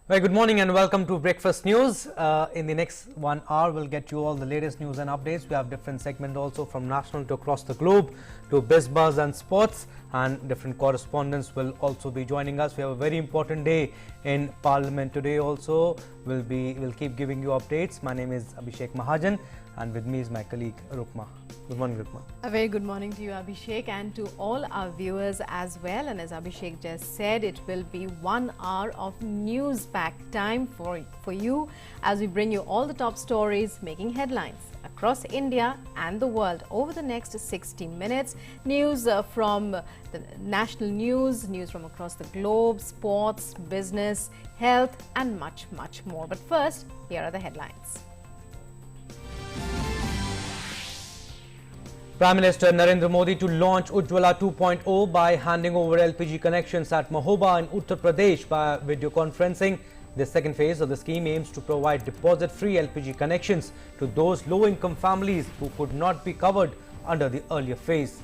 Very good morning and welcome to Breakfast News. In the next 1 hour, we'll get you all the latest news and updates. We have different segments also from national to across the globe to biz, buzz and sports, and different correspondents will also be joining us. We have a very important day in Parliament today also. We'll keep giving you updates. My name is Abhishek Mahajan and with me is my colleague Rukma. Good morning, Rukma. A very good morning to you, Abhishek, and to all our viewers as well. And as Abhishek just said, it will be 1 hour of news-packed time for you as we bring you all the top stories making headlines across India and the world over the next 60 minutes. News from the national news from across the globe, sports, business, health, and much, much more. But first, here are the headlines. Prime Minister Narendra Modi to launch Ujjwala 2.0 by handing over LPG connections at Mahoba in Uttar Pradesh by video conferencing. The second phase of the scheme aims to provide deposit-free LPG connections to those low-income families who could not be covered under the earlier phase.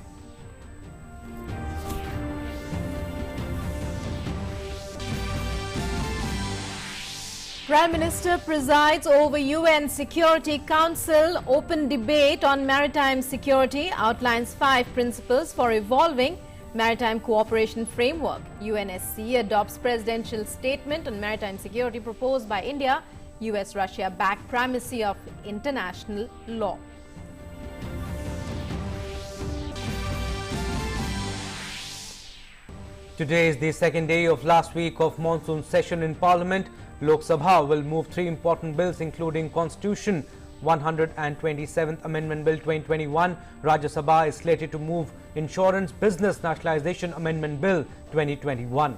Prime Minister presides over UN Security Council open debate on maritime security, outlines 5 principles for evolving maritime cooperation framework. UNSC adopts presidential statement on maritime security proposed by India. US-Russia back primacy of international law. Today is the second day of last week of monsoon session in Parliament. Lok Sabha will move 3 important bills including Constitution 127th Amendment Bill 2021. Rajya Sabha is slated to move Insurance Business Nationalization Amendment Bill 2021.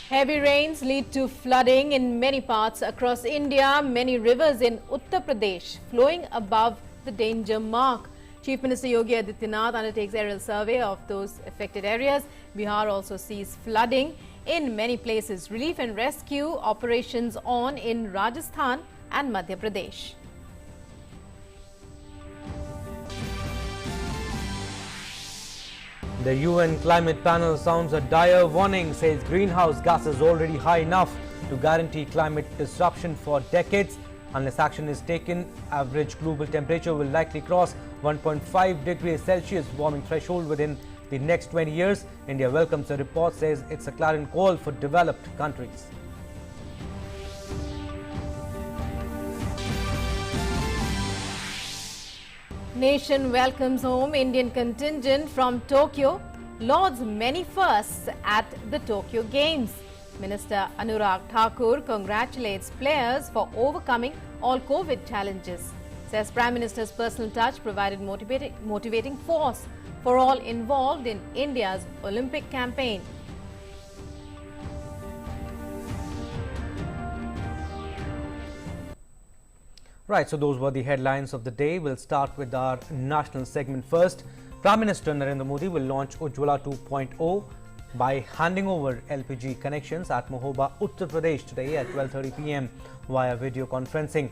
Heavy rains lead to flooding in many parts across India. Many rivers in Uttar Pradesh flowing above the danger mark. Chief Minister Yogi Adityanath undertakes aerial survey of those affected areas. Bihar also sees flooding in many places. Relief and rescue operations on in Rajasthan and Madhya Pradesh. The UN Climate Panel sounds a dire warning, says greenhouse gases already high enough to guarantee climate disruption for decades. Unless action is taken, average global temperature will likely cross 1.5 degrees Celsius warming threshold within the next 20 years. India welcomes the report, says it's a clarion call for developed countries. Nation welcomes home Indian contingent from Tokyo. Lauds many firsts at the Tokyo Games. Minister Anurag Thakur congratulates players for overcoming all COVID challenges. Says Prime Minister's personal touch provided motivating force for all involved in India's Olympic campaign. Right, so those were the headlines of the day. We'll start with our national segment first. Prime Minister Narendra Modi will launch Ujjwala 2.0 by handing over LPG connections at Mahoba, Uttar Pradesh today at 12:30 p.m. via video conferencing.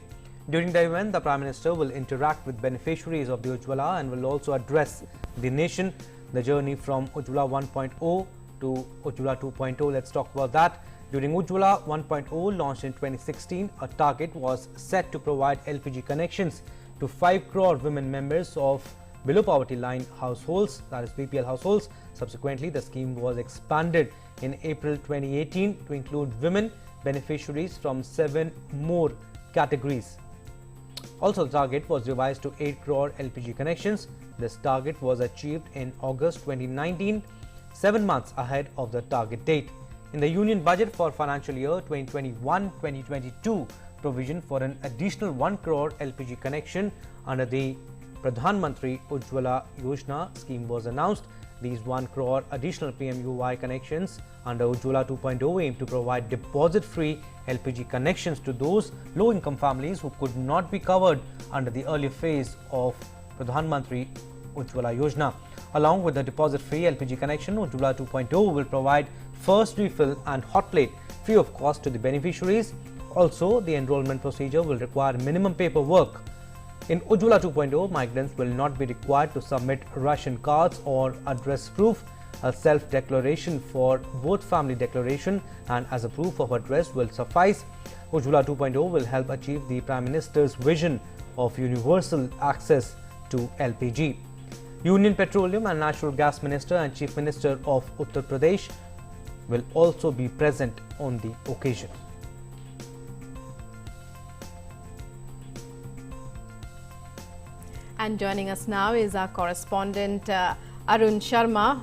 During the event, the Prime Minister will interact with beneficiaries of the Ujjwala and will also address the nation. The journey from Ujjwala 1.0 to Ujjwala 2.0, let's talk about that. During Ujjwala 1.0, launched in 2016, a target was set to provide LPG connections to 5 crore women members of below poverty line households, that is BPL households. Subsequently, the scheme was expanded in April 2018 to include women beneficiaries from 7 more categories. Also, the target was revised to 8 crore LPG connections. This target was achieved in August 2019, 7 months ahead of the target date. In the Union Budget for financial year 2021-2022, provision for an additional 1 crore LPG connection under the Pradhan Mantri Ujjwala Yojana scheme was announced. These 1 crore additional PMUY connections under Ujjwala 2.0 aim to provide deposit-free LPG connections to those low-income families who could not be covered under the earlier phase of Pradhan Mantri Ujjwala Yojana. Along with the deposit-free LPG connection, Ujjwala 2.0 will provide first refill and hot plate free of cost to the beneficiaries. Also, the enrollment procedure will require minimum paperwork. In Ujjwala 2.0, migrants will not be required to submit ration cards or address proof. A self-declaration for both family declaration and as a proof of address will suffice. Ujjwala 2.0 will help achieve the Prime Minister's vision of universal access to LPG. Union Petroleum and Natural Gas Minister and Chief Minister of Uttar Pradesh will also be present on the occasion. And joining us now is our correspondent Arun Sharma.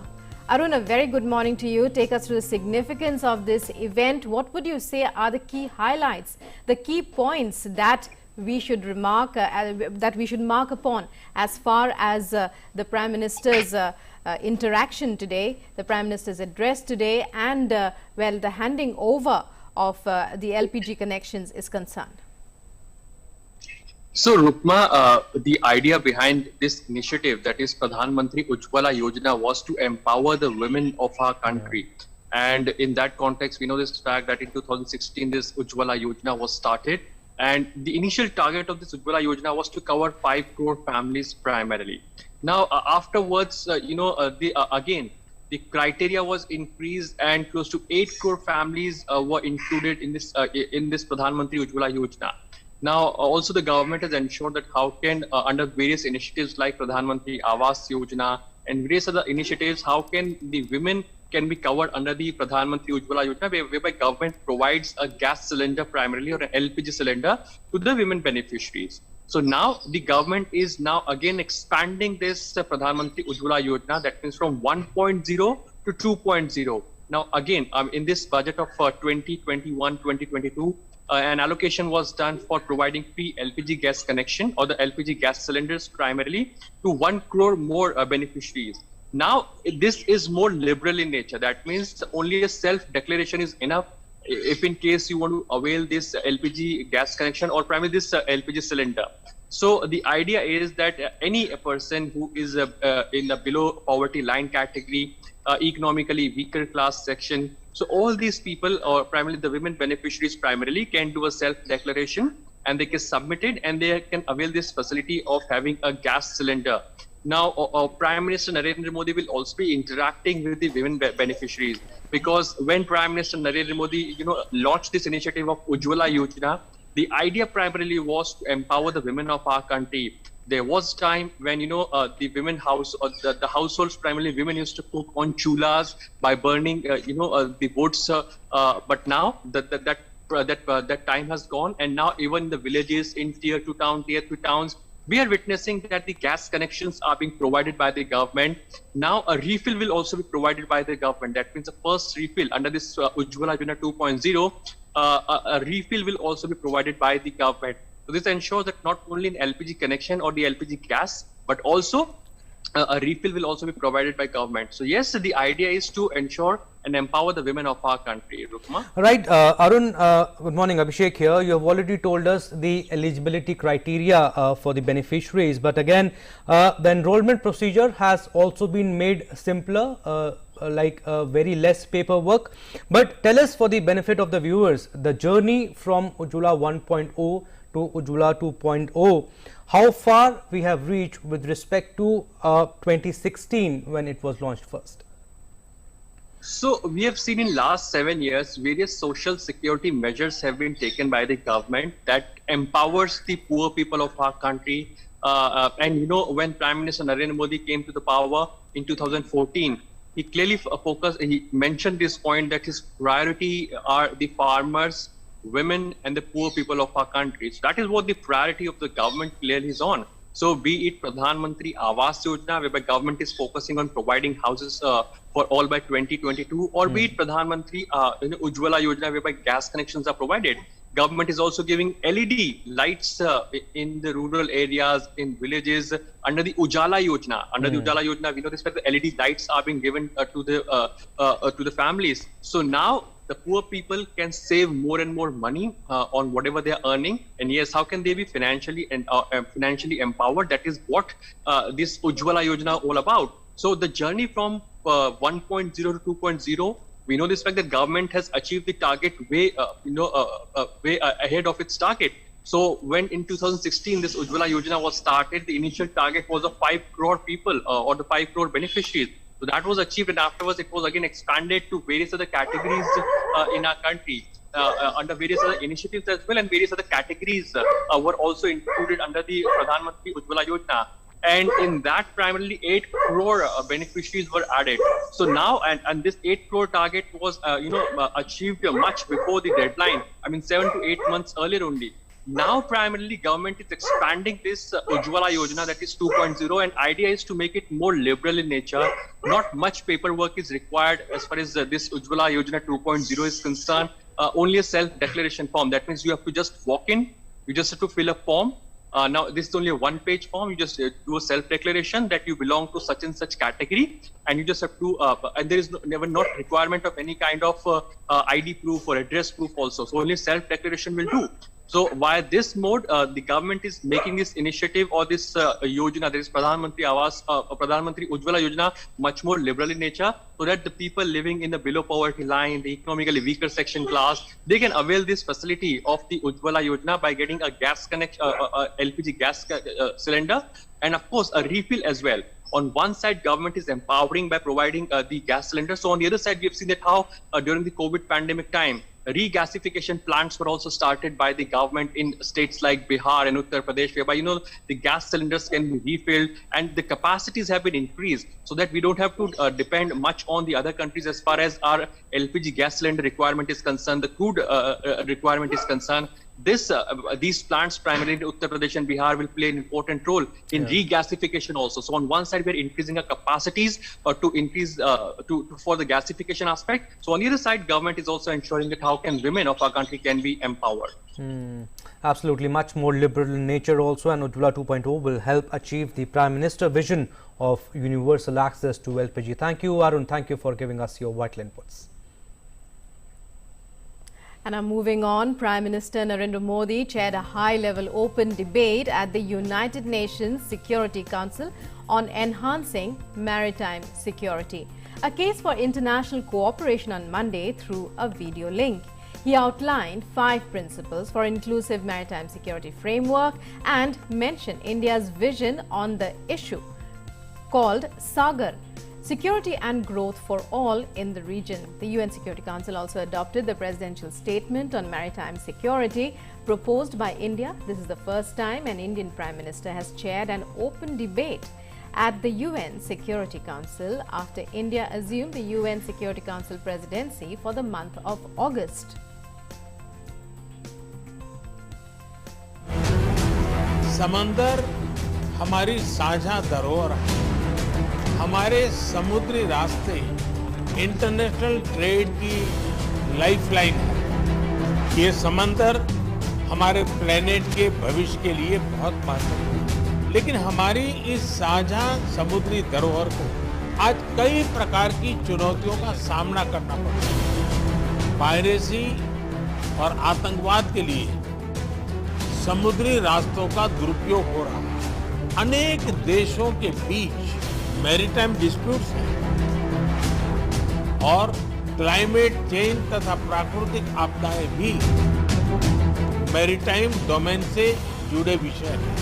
Arun, a very good morning to you. Take us through the significance of this event. What would you say are the key highlights, the key points that we should mark upon as far as the Prime Minister's interaction today, the Prime Minister's address today, and well, the handing over of the LPG connections is concerned? So, Rukma, the idea behind this initiative, that is Pradhan Mantri Ujjwala Yojana, was to empower the women of our country. And in that context, we know this fact that in 2016, this Ujjwala Yojana was started. And the initial target of this Ujjwala Yojana was to cover 5 crore families primarily. Now, afterwards, again, the criteria was increased and close to 8 crore families were included in this Pradhan Mantri Ujjwala Yojana. Now, also the government has ensured that how can, under various initiatives like Pradhan Mantri Awas Yojana and various other initiatives, how can the women can be covered under the Pradhan Mantri Ujjwala Yojana, whereby government provides a gas cylinder primarily, or an LPG cylinder, to the women beneficiaries. So now the government is now again expanding this Pradhan Mantri Ujjwala Yojana, that means from 1.0 to 2.0. Now again, in this budget of 2021-2022, an allocation was done for providing free LPG gas connection, or the LPG gas cylinders primarily, to 1 crore more beneficiaries. Now, this is more liberal in nature. That means only a self-declaration is enough if in case you want to avail this LPG gas connection or primarily this LPG cylinder. So the idea is that any person who is in the below poverty line category, economically weaker class section, so all these people, or primarily the women beneficiaries primarily, can do a self-declaration and they can submit it and they can avail this facility of having a gas cylinder. Now, Prime Minister Narendra Modi will also be interacting with the women beneficiaries, because when Prime Minister Narendra Modi, launched this initiative of Ujjwala Yojana, the idea primarily was to empower the women of our country. There was time when, the women house, or the households, primarily women, used to cook on chulas by burning, the woods. But now that time has gone, and now even in the villages, in tier 2 towns, we are witnessing that the gas connections are being provided by the government. Now a refill will also be provided by the government. That means the first refill under this Ujjwala Yojana 2.0, a refill will also be provided by the government. So this ensures that not only an LPG connection or the LPG gas, but also a refill will also be provided by government. So yes, the idea is to ensure and empower the women of our country. Rukma? Right, Arun, good morning. Abhishek here. You have already told us the eligibility criteria for the beneficiaries, but again, the enrollment procedure has also been made simpler, like very less paperwork. But tell us, for the benefit of the viewers, the journey from Ujjwala 1.0 to Ujjwala 2.0, how far we have reached with respect to 2016 when it was launched first? So we have seen in last 7 years, various social security measures have been taken by the government that empowers the poor people of our country. And when Prime Minister Narendra Modi came to the power in 2014, he clearly he mentioned this point that his priority are the farmers, women, and the poor people of our country. So that is what the priority of the government clearly is on. So be it Pradhan Mantri Awas Yojana, whereby government is focusing on providing houses for all by 2022, or be it Pradhan Mantri Ujjwala Yojana, whereby gas connections are provided. Government is also giving LED lights in the rural areas, in villages, under the Ujjwala Yojana. Under the Ujjwala Yojana, we know this, that the LED lights are being given to the families. So now the poor people can save more and more money on whatever they are earning. And yes, how can they be financially empowered? That is what this Ujjwala Yojana all about. So the journey from 1.0 to 2.0, we know this fact that government has achieved the target way ahead of its target. So when in 2016 this Ujjwala Yojana was started, the initial target was of 5 crore people or the 5 crore beneficiaries. So that was achieved, and afterwards it was again expanded to various other categories in our country under various other initiatives as well, and various other categories were also included under the Pradhan Mantri Ujjwala Yojana. And in that, primarily 8 crore beneficiaries were added. So now, and this 8 crore target was, achieved much before the deadline. I mean, 7 to 8 months earlier only. Now, primarily, government is expanding this Ujjwala Yojana, that is 2.0, and idea is to make it more liberal in nature. Not much paperwork is required as far as this Ujjwala Yojana 2.0 is concerned. Only a self-declaration form. That means you have to just walk in, you just have to fill a form. Now, this is only a one-page form. You just do a self-declaration that you belong to such and such category, and you just have to, and there is never not requirement of any kind of ID proof or address proof also. So only self-declaration will do. So via this mode, the government is making this initiative or this Yojana, there is Pradhan Mantri Ujjwala Yojana, much more liberal in nature, so that the people living in the below poverty line, the economically weaker section class, they can avail this facility of the Ujjwala Yojana by getting a gas connection, LPG gas cylinder, and of course a refill as well. On one side, government is empowering by providing the gas cylinder. So on the other side, we have seen that how during the COVID pandemic time, regasification plants were also started by the government in states like Bihar and Uttar Pradesh, whereby, the gas cylinders can be refilled and the capacities have been increased so that we don't have to depend much on the other countries as far as our LPG gas cylinder requirement is concerned, the crude requirement is concerned. These plants primarily in Uttar Pradesh and Bihar will play an important role in regasification also. So on one side, we're increasing our capacities to increase for the gasification aspect. So on the other side, government is also ensuring that how can women of our country can be empowered. Absolutely, much more liberal in nature also, and Ujjwala 2.0 will help achieve the Prime Minister vision of universal access to LPG. Thank you, Arun. Thank you for giving us your vital inputs. And now moving on, Prime Minister Narendra Modi chaired a high-level open debate at the United Nations Security Council on enhancing maritime security, a case for international cooperation on Monday through a video link. He outlined 5 principles for inclusive maritime security framework and mentioned India's vision on the issue called Sagar, Security and Growth for All in the region. The UN Security Council also adopted the presidential statement on maritime security proposed by India. This is the first time an Indian Prime Minister has chaired an open debate at the UN Security Council after India assumed the UN Security Council presidency for the month of August. समंदर हमारी साझा धरोहर है। हमारे समुद्री रास्ते international trade की lifeline है। ये समंदर हमारे प्लेनेट के भविष्य के लिए बहुत महत्वपूर्ण है। लेकिन हमारी इस साझा समुद्री धरोहर को आज कई प्रकार की चुनौतियों का सामना करना पड़ता है। पायरेसी और आतंकवाद के लिए समुद्री रास्तों का दुरुपयोग हो रहा है। अनेक देशों के बीच मैरीटाइम डिस्प्यूट्स हैं और क्लाइमेट चेंज तथा प्राकृतिक आपदाएं भी मैरीटाइम डोमेन से जुड़े विषय हैं।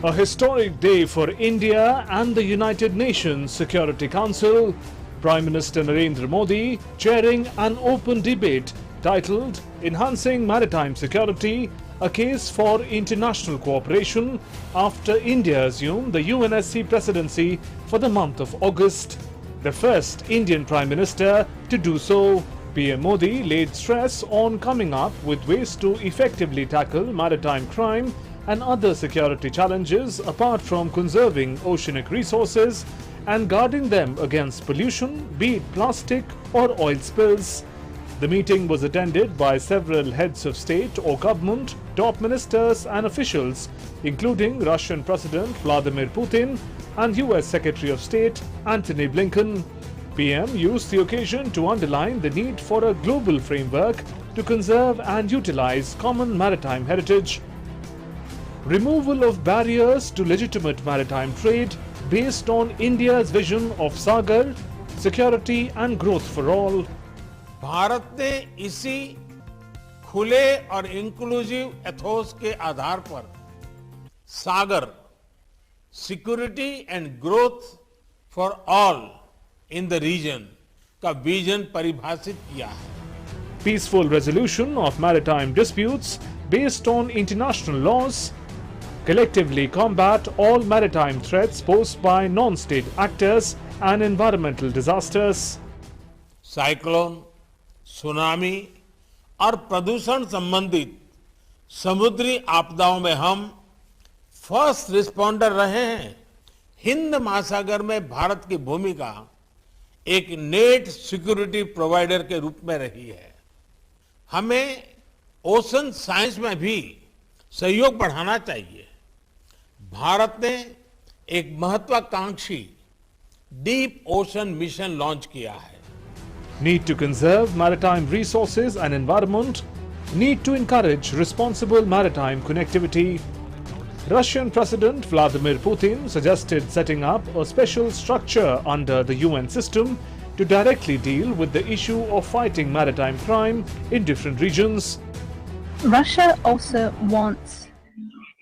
A historic day for India and the United Nations Security Council. Prime Minister Narendra Modi chairing an open debate titled Enhancing Maritime Security, a case for international cooperation after India assumed the UNSC presidency for the month of August. The first Indian Prime Minister to do so, PM Modi laid stress on coming up with ways to effectively tackle maritime crime and other security challenges apart from conserving oceanic resources and guarding them against pollution, be it plastic or oil spills. The meeting was attended by several heads of state or government, top ministers and officials, including Russian President Vladimir Putin and US Secretary of State Antony Blinken. PM used the occasion to underline the need for a global framework to conserve and utilize common maritime heritage. Removal of barriers to legitimate maritime trade based on India's vision of Sagar, security and growth for all. Bharat ने इसी खुले और inclusive Athos के आधार पर Sagar, security and growth for all in the region का vision परिभाषित किया है. Peaceful resolution of maritime disputes based on international laws, collectively combat all maritime threats posed by non-state actors and environmental disasters. Cyclone, tsunami और प्रदूषण संबंधित समुद्री आपदाओं में हम फर्स्ट रिस्पॉन्डर रहे हैं. हिंद महासागर में भारत की भूमिका एक नेट सिक्योरिटी प्रोवाइडर के रूप में रही है. हमें ओशन साइंस में भी सहयोग बढ़ाना चाहिए. भारत ने एक महत्वाकांक्षी डीप ओशन मिशन लॉन्च किया है. Need to conserve maritime resources and environment. Need to encourage responsible maritime connectivity. Russian President Vladimir Putin suggested setting up a special structure under the UN system to directly deal with the issue of fighting maritime crime in different regions. Russia also wants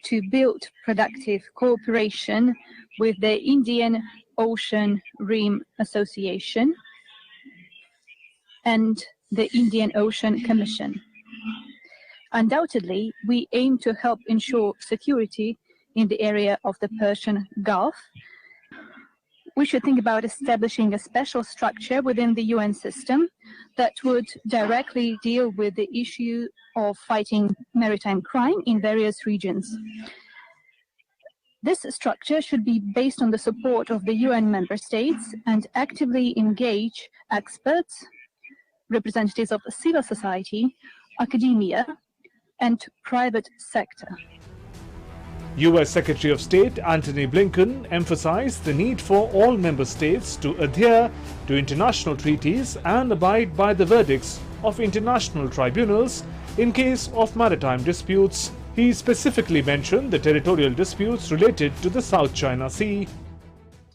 to build productive cooperation with the Indian Ocean Rim Association and the Indian Ocean Commission. Undoubtedly, we aim to help ensure security in the area of the Persian Gulf. We should think about establishing a special structure within the UN system that would directly deal with the issue of fighting maritime crime in various regions. This structure should be based on the support of the UN member states and actively engage experts, representatives of civil society, academia, and private sector. US Secretary of State Antony Blinken emphasized the need for all member states to adhere to international treaties and abide by the verdicts of international tribunals in case of maritime disputes. He specifically mentioned the territorial disputes related to the South China Sea.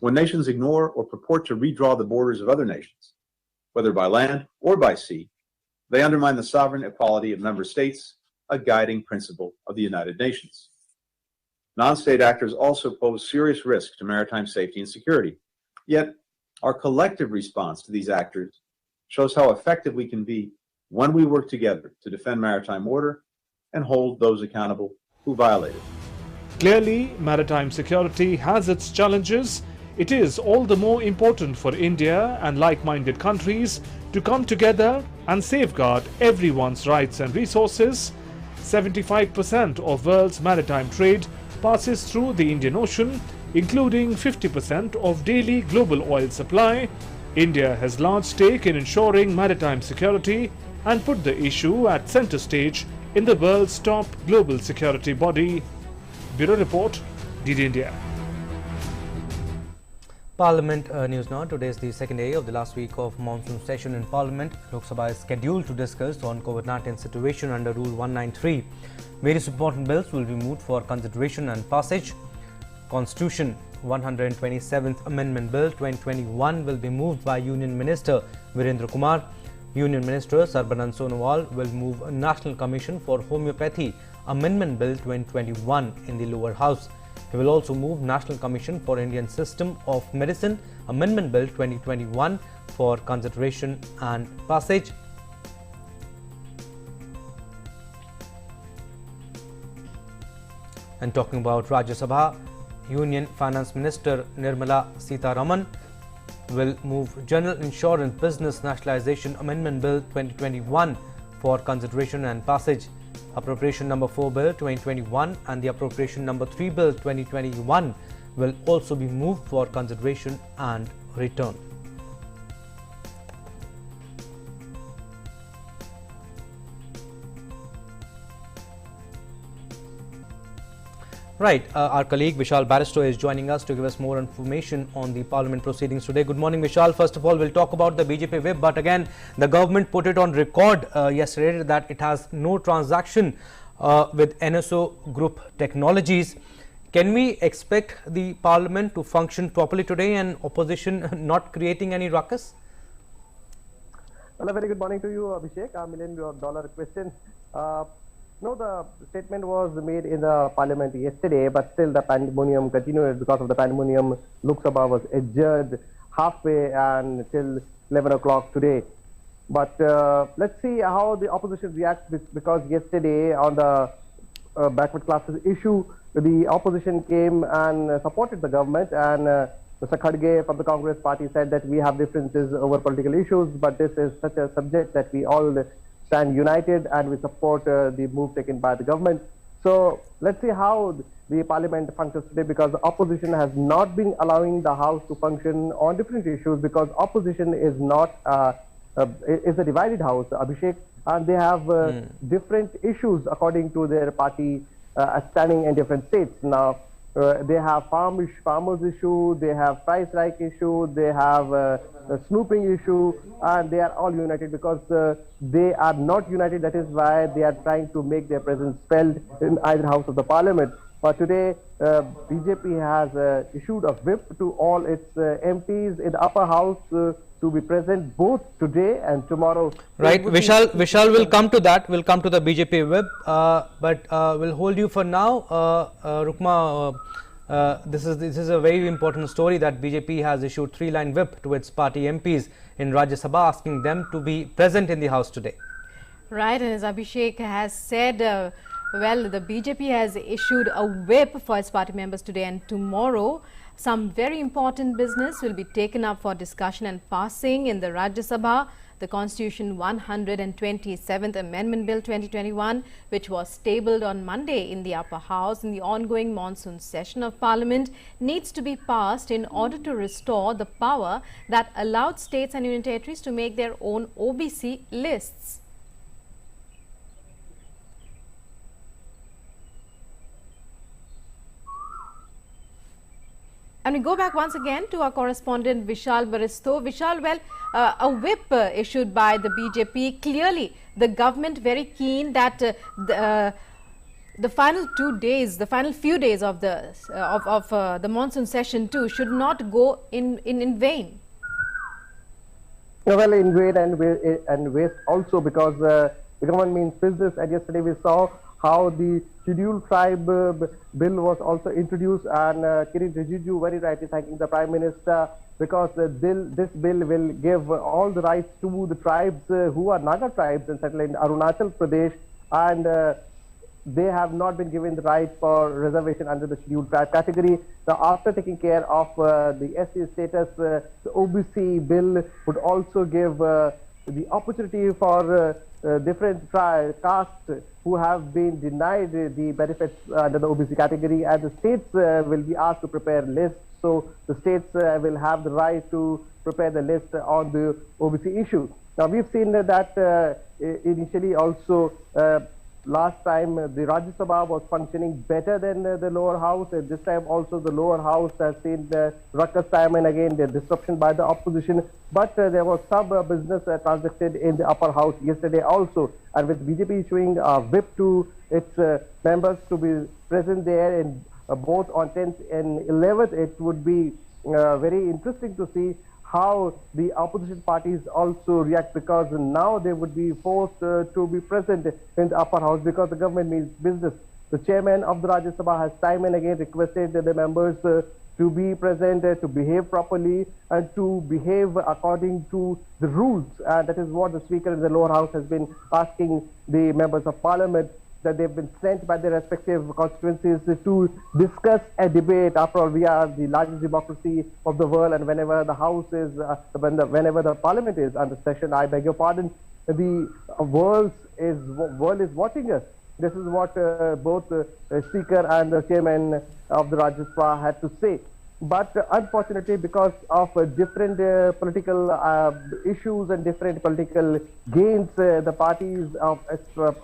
When nations ignore or purport to redraw the borders of other nations, whether by land or by sea, they undermine the sovereign equality of member states, a guiding principle of the United Nations. Non-state actors also pose serious risk to maritime safety and security. Yet, our collective response to these actors shows how effective we can be when we work together to defend maritime order and hold those accountable who violate it. Clearly, maritime security has its challenges. It is all the more important for India and like-minded countries to come together and safeguard everyone's rights and resources. 75% of world's maritime trade passes through the Indian Ocean, including 50% of daily global oil supply. India has large stake in ensuring maritime security and put the issue at center stage in the world's top global security body. Bureau Report, DD India. Parliament news now. Today is the second day of the last week of monsoon session in Parliament. Lok Sabha is scheduled to discuss on COVID-19 situation under Rule 193. Various important bills will be moved for consideration and passage. Constitution 127th Amendment Bill 2021 will be moved by Union Minister Virendra Kumar. Union Minister Sarbanand Sonowal will move National Commission for Homeopathy Amendment Bill 2021 in the lower house. He will also move National Commission for Indian System of Medicine Amendment Bill 2021 for consideration and passage. And talking about Rajya Sabha, Union Finance Minister Nirmala Sitharaman will move General Insurance Business Nationalization Amendment Bill 2021 for consideration and passage. Appropriation number 4 Bill 2021 and the Appropriation number 3 Bill 2021 will also be moved for consideration and return. Right, our colleague Vishal Barrister is joining us to give us more information on the Parliament proceedings today. Good morning, Vishal. First of all, we'll talk about the BJP whip, but again, the government put it on record yesterday that it has no transaction with NSO Group Technologies. Can we expect the Parliament to function properly today and opposition not creating any ruckus? Well, a very good morning to you, Abhishek. $1 million question. No, the statement was made in the parliament yesterday, but still the pandemonium continued. Because of the pandemonium, Lok Sabha was adjourned halfway until 11 o'clock today. But let's see how the opposition reacts, because yesterday on the backward classes issue, the opposition came and supported the government, and Mr. Khadge from the Congress party said that we have differences over political issues, but this is such a subject that we all stand united and we support the move taken by the government. So let's see how the parliament functions today, because the opposition has not been allowing the house to function on different issues, because opposition is not is a divided house, Abhishek, and they have different issues according to their party standing in different states. Now they have farmers issue, they have price hike issue, they have a snooping issue, and they are all united because they are not united. That is why they are trying to make their presence felt in either house of the parliament. But today, BJP has issued a whip to all its MPs in the upper house to be present both today and tomorrow. Right, Vishal will come to that. We'll come to the BJP whip, but we'll hold you for now. Rukma, this is a very important story that BJP has issued 3-line whip to its party MPs in Rajya Sabha, asking them to be present in the house today. Right, and as Abhishek has said, well, the BJP has issued a whip for its party members today and tomorrow. Some very important business will be taken up for discussion and passing in the Rajya Sabha. The Constitution 127th Amendment Bill 2021, which was tabled on Monday in the upper house in the ongoing monsoon session of Parliament, needs to be passed in order to restore the power that allowed states and union territories to make their own OBC lists. And we go back once again to our correspondent Vishal Baristo. Vishal, well, a whip issued by the BJP. Clearly, the government very keen that the final 2 days, the final few days of the monsoon session too, should not go in vain. Well, in vain and waste also, because the government means business. And yesterday we saw how the scheduled tribe bill was also introduced, and Kiren Rijiju very rightly thanking the Prime Minister, because this bill will give all the rights to the tribes who are Naga tribes and settled in Arunachal Pradesh, and they have not been given the right for reservation under the scheduled tribe category. Now, after taking care of the SC status, the OBC bill would also give the opportunity for different castes who have been denied the benefits under the OBC category, and the states will be asked to prepare lists. So the states will have the right to prepare the list on the OBC issue. Now, we've seen that initially also last time the Rajya Sabha was functioning better than the lower house. This time also the lower house has seen the ruckus time and again the disruption by the opposition. But there was some business transacted in the upper house yesterday also. And with BJP issuing a whip to its members to be present there in both on 10th and 11th, it would be very interesting to see how the opposition parties also react, because now they would be forced to be present in the upper house because the government means business. The chairman of the Rajya Sabha has time and again requested the members to be present, to behave properly and to behave according to the rules. And that is what the Speaker in the lower house has been asking the members of Parliament, that they've been sent by their respective constituencies to discuss a debate. After all, we are the largest democracy of the world, and whenever the house is, whenever the parliament is under session, I beg your pardon, the world is watching us. This is what both the Speaker and the Chairman of the Rajya Sabha had to say. But unfortunately, because of different political issues and different political gains, the parties of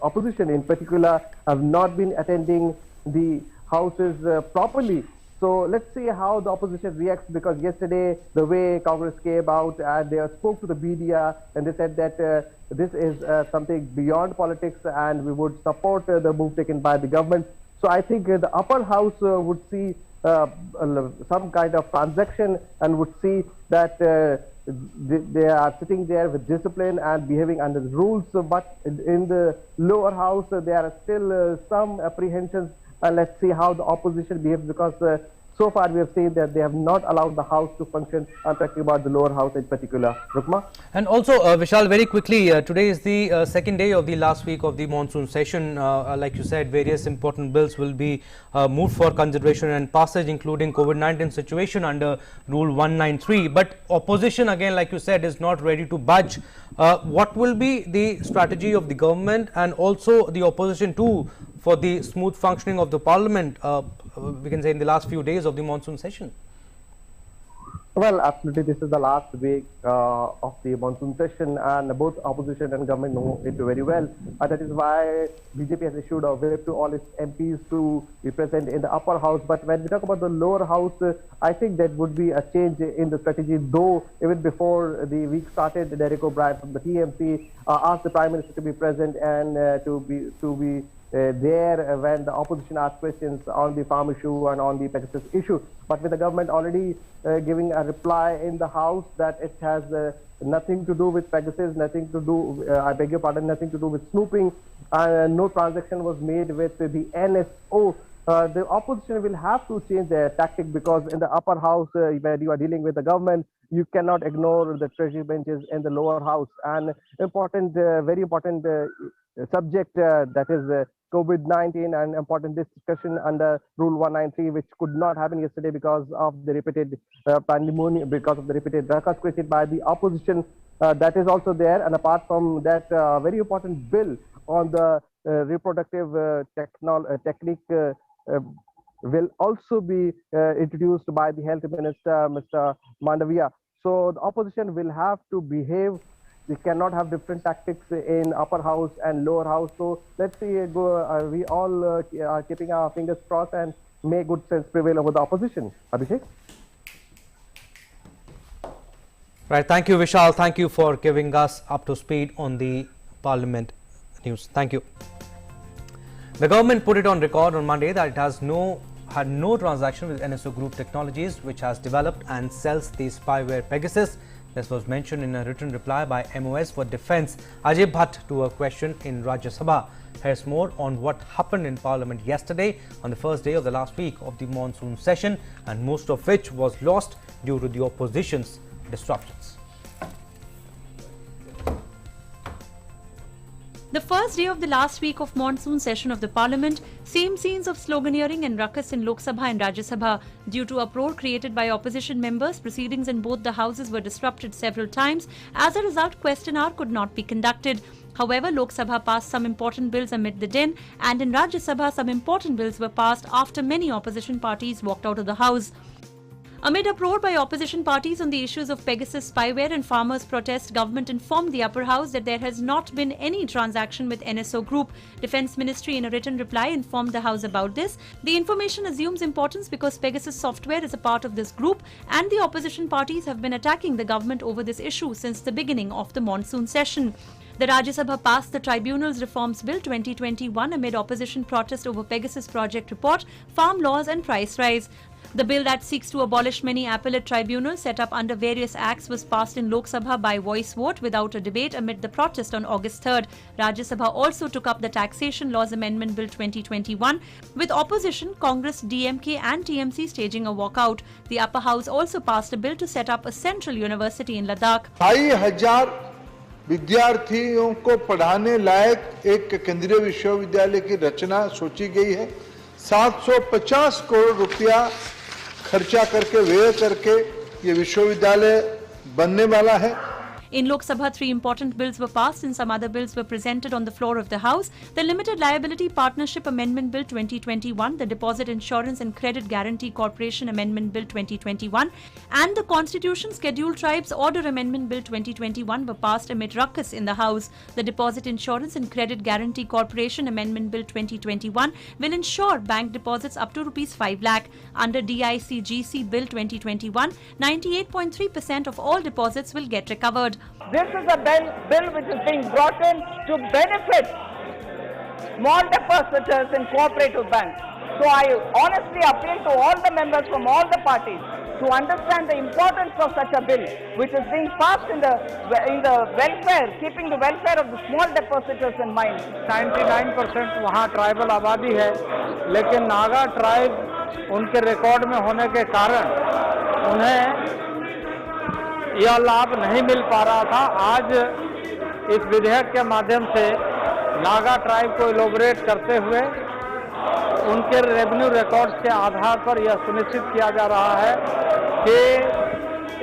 opposition in particular have not been attending the houses properly. So let's see how the opposition reacts, because yesterday the way Congress came out and they spoke to the media and they said that this is something beyond politics and we would support the move taken by the government. So I think the upper house would see some kind of transaction and would see that they are sitting there with discipline and behaving under the rules. But in the lower house, there are still some apprehensions. Let's see how the opposition behaves, because so far we have seen that they have not allowed the house to function. I'm talking about the lower house in particular. Rukma? And also, Vishal, very quickly, today is the second day of the last week of the monsoon session. Like you said, various important bills will be moved for consideration and passage, including COVID-19 situation under Rule 193. But opposition, again, like you said, is not ready to budge. What will be the strategy of the government and also the opposition too for the smooth functioning of the parliament, we can say, in the last few days of the monsoon session? Well, absolutely. This is the last week of the monsoon session, and both opposition and government know it very well. That is why BJP has issued a whip to all its MPs to be present in the upper house. But when we talk about the lower house, I think that would be a change in the strategy. Though even before the week started, Derek O'Brien from the TMC asked the Prime Minister to be present and to be there when the opposition asked questions on the farm issue and on the Pegasus issue. But with the government already giving a reply in the House that it has nothing to do with Pegasus, nothing to do, I beg your pardon, nothing to do with snooping, no transaction was made with the NSO. The opposition will have to change their tactic, because in the upper house, where you are dealing with the government, you cannot ignore the treasury benches in the lower house. And important, very important subject, that is COVID-19, and important discussion under Rule 193, which could not happen yesterday because of the repeated pandemonium, because of the repeated ruckus created by the opposition. That is also there. And apart from that, very important bill on the reproductive technique will also be introduced by the Health Minister, Mr. Mandavia. So the opposition will have to behave. We cannot have different tactics in upper house and lower house. So let's see, we all are keeping our fingers crossed and may good sense prevail over the opposition. Abhishek? Right. Thank you, Vishal. Thank you for giving us up to speed on the Parliament news. Thank you. The government put it on record on Monday that it has had no transaction with NSO Group Technologies, which has developed and sells the spyware Pegasus. This was mentioned in a written reply by MOS for Defence Ajay Bhatt to a question in Rajya Sabha. Here's more on what happened in Parliament yesterday on the first day of the last week of the monsoon session, and most of which was lost due to the opposition's disruptions. The first day of the last week of monsoon session of the Parliament, same scenes of sloganeering and ruckus in Lok Sabha and Rajya Sabha. Due to uproar created by opposition members, proceedings in both the houses were disrupted several times. As a result, question hour could not be conducted. However, Lok Sabha passed some important bills amid the din, and in Rajya Sabha some important bills were passed after many opposition parties walked out of the house. Amid uproar by opposition parties on the issues of Pegasus spyware and farmers' protest, government informed the upper house that there has not been any transaction with NSO Group. Defence Ministry in a written reply informed the house about this. The information assumes importance because Pegasus software is a part of this group, and the opposition parties have been attacking the government over this issue since the beginning of the monsoon session. The Rajya Sabha passed the Tribunals Reforms Bill 2021 amid opposition protest over Pegasus project report, farm laws and price rise. The bill that seeks to abolish many appellate tribunals set up under various acts was passed in Lok Sabha by voice vote without a debate amid the protest on August 3rd. Rajya Sabha also took up the Taxation Laws Amendment Bill 2021, with opposition, Congress, DMK and TMC staging a walkout. The upper house also passed a bill to set up a central university in Ladakh. 2,500 विद्यार्थियों को पढ़ाने लायक एक केंद्रीय विश्वविद्यालय की रचना सोची गई है। 750 करोड़ रुपया खर्चा करके व्यय करके ये विश्वविद्यालय बनने वाला है। In Lok Sabha, 3 important bills were passed and some other bills were presented on the floor of the House. The Limited Liability Partnership Amendment Bill 2021, the Deposit Insurance and Credit Guarantee Corporation Amendment Bill 2021, and the Constitution Scheduled Tribes Order Amendment Bill 2021 were passed amid ruckus in the House. The Deposit Insurance and Credit Guarantee Corporation Amendment Bill 2021 will ensure bank deposits up to ₹5 lakh. Under DICGC Bill 2021, 98.3% of all deposits will get recovered. This is a bill which is being brought in to benefit small depositors in cooperative banks. So I honestly appeal to all the members from all the parties to understand the importance of such a bill, which is being passed in the welfare, keeping the welfare of the small depositors in mind. 99% वहाँ tribal आबादी है, लेकिन Naga tribe उनके record में होने के कारण उन्हें यह लाभ नहीं मिल पा रहा था। आज इस विधेयक के माध्यम से नागा ट्राइब को इलोबरेट करते हुए उनके रेवेन्यू रिकॉर्ड्स के आधार पर यह सुनिश्चित किया जा रहा है कि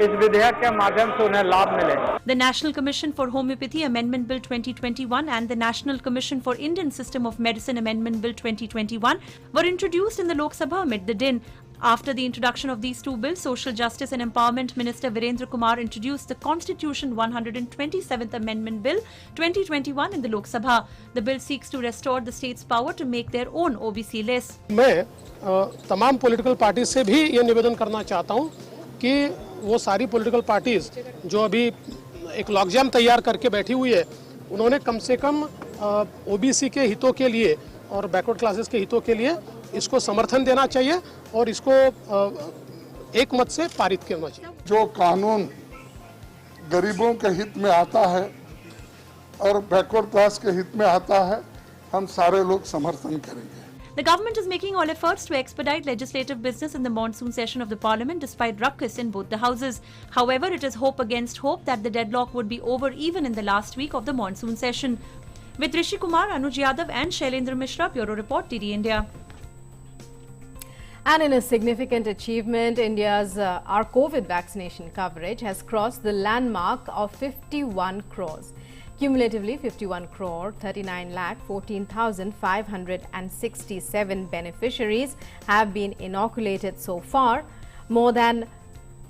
इस विधेयक के माध्यम से उन्हें लाभ मिले। The National Commission for Homeopathy Amendment Bill 2021 and the National Commission for Indian System of Medicine Amendment Bill 2021 were introduced in the Lok Sabha amid the din. After the introduction of these two bills, Social Justice and Empowerment Minister Virendra Kumar introduced the Constitution 127th Amendment Bill 2021 in the Lok Sabha. The bill seeks to restore the state's power to make their own OBC list. मैं तमाम political party से भी ये निवेदन करना चाहता हूँ कि वो सारी पॉलिटिकल पार्टीज जो अभी एक लॉकजाम तैयार करके बैठी हुई है, उन्होंने कम से कम ओबीसी के हितों के लिए और बैकवर्ड क्लासेस के हितों के लिए इसको समर्थन देना चाहिए और इसको एक मत से पारित करना चाहिए। जो कानून गरीबों के हित में आता है और बैकवर्ड क्लास के हित में आता है, हम सारे लोग समर्थन करेंगे। The government is making all efforts to expedite legislative business in the monsoon session of the parliament despite ruckus in both the houses. However, it is hope against hope that the deadlock would be over even in the last week of the monsoon session. With Rishi Kumar, Anuj Yadav and Shailendra Mishra, Bureau Report, DD India. And in a significant achievement, India's our COVID vaccination coverage has crossed the landmark of 51 crores. Cumulatively, 51 crore 39 lakh 14,567 beneficiaries have been inoculated so far. More than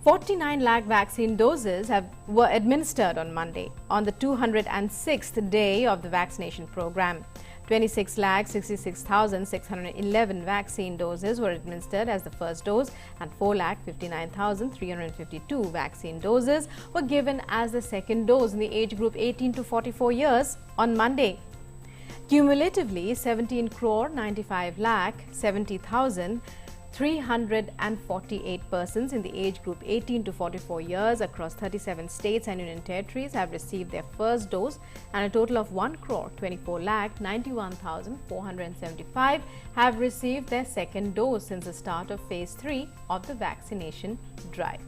49 lakh vaccine doses were administered on Monday, on the 206th day of the vaccination program. 26 lakh 66,611 vaccine doses were administered as the first dose, and 4 lakh 59,352 vaccine doses were given as the second dose in the age group 18 to 44 years on Monday. Cumulatively, 17 crore 95 lakh 70,348 persons in the age group 18 to 44 years across 37 states and union territories have received their first dose, and a total of 1 crore 24 lakh 91,475 have received their second dose since the start of phase 3 of the vaccination drive.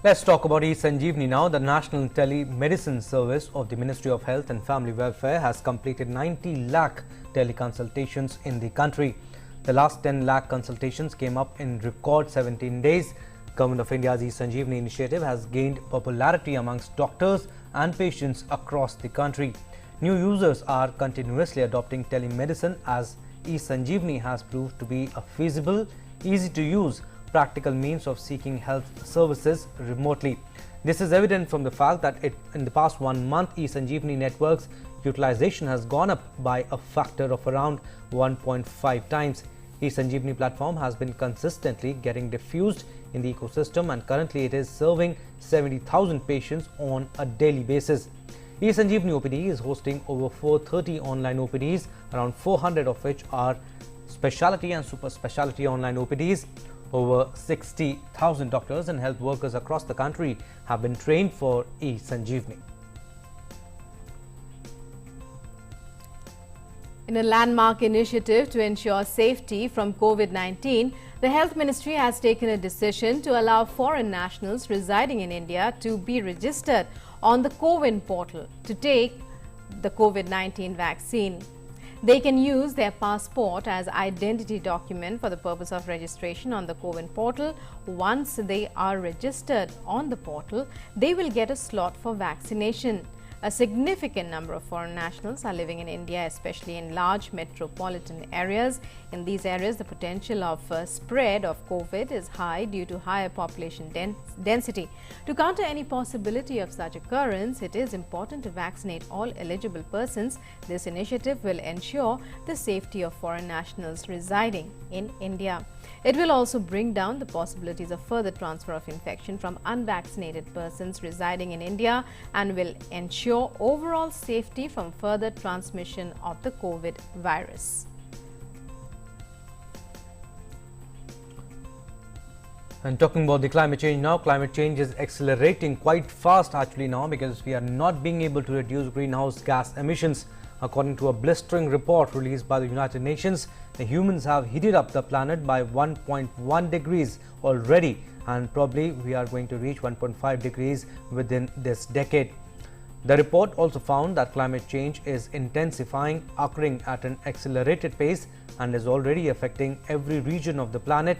Let's talk about Sanjeevani now. The National Telemedicine Service of the Ministry of Health and Family Welfare has completed 90 lakh teleconsultations in the country. The last 10 lakh consultations came up in record 17 days. Government of India's Sanjeevani initiative has gained popularity amongst doctors and patients across the country. New users are continuously adopting telemedicine as Sanjeevani has proved to be a feasible, easy to use, practical means of seeking health services remotely. This is evident from the fact that in the past 1 month, Sanjeevani network's utilization has gone up by a factor of around 1.5 times. Sanjeevani platform has been consistently getting diffused in the ecosystem, and currently it is serving 70,000 patients on a daily basis. Sanjeevani OPD is hosting over 430 online OPDs, around 400 of which are specialty and super specialty online OPDs. Over 60,000 doctors and health workers across the country have been trained for Sanjeevani. In a landmark initiative to ensure safety from COVID-19, the Health Ministry has taken a decision to allow foreign nationals residing in India to be registered on the CoWIN portal to take the COVID-19 vaccine. They can use their passport as identity document for the purpose of registration on the CoWIN portal. Once they are registered on the portal, they will get a slot for vaccination. A significant number of foreign nationals are living in India, especially in large metropolitan areas. In these areas, the potential of spread of COVID is high due to higher population density. To counter any possibility of such occurrence, it is important to vaccinate all eligible persons. This initiative will ensure the safety of foreign nationals residing in India. It will also bring down the possibilities of further transfer of infection from unvaccinated persons residing in India and will ensure overall safety from further transmission of the COVID virus. And talking about the climate change now, climate change is accelerating quite fast actually now, because we are not being able to reduce greenhouse gas emissions. According to a blistering report released by the United Nations, the humans have heated up the planet by 1.1 degrees already, and probably we are going to reach 1.5 degrees within this decade. The report also found that climate change is intensifying, occurring at an accelerated pace, and is already affecting every region of the planet.